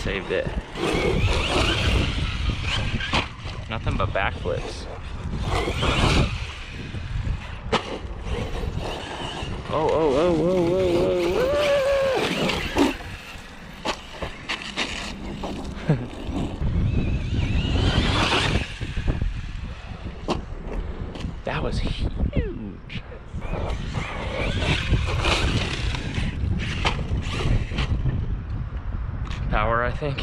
saved it. Nothing but backflips. Oh, oh, oh, whoa, whoa, whoa, whoa. That was huge. Power, I think.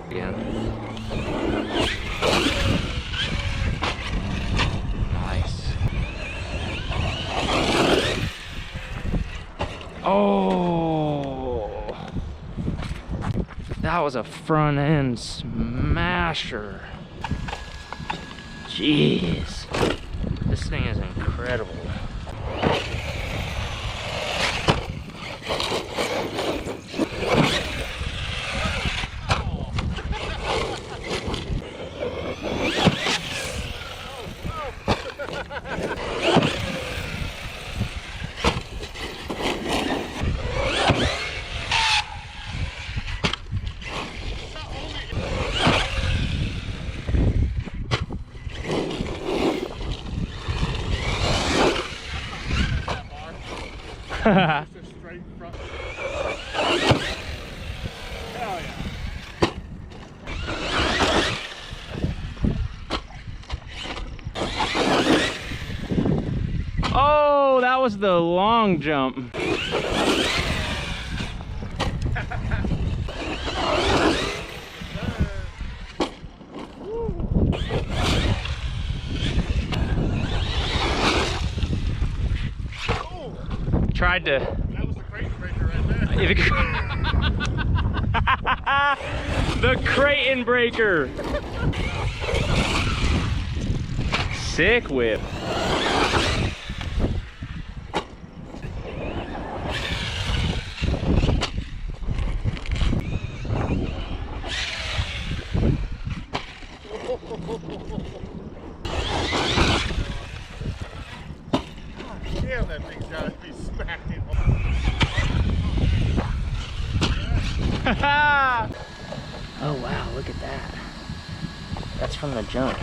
Again. Nice. Oh, that was a front end smasher. Jeez, this thing is incredible. Straight front. Hell yeah. Oh, that was the long jump. Tried to. That was the crate breaker right there. The Creighton breaker. Sick whip. Damn, that thing's gotta be smacked in. Oh wow, look at that. That's from the jump.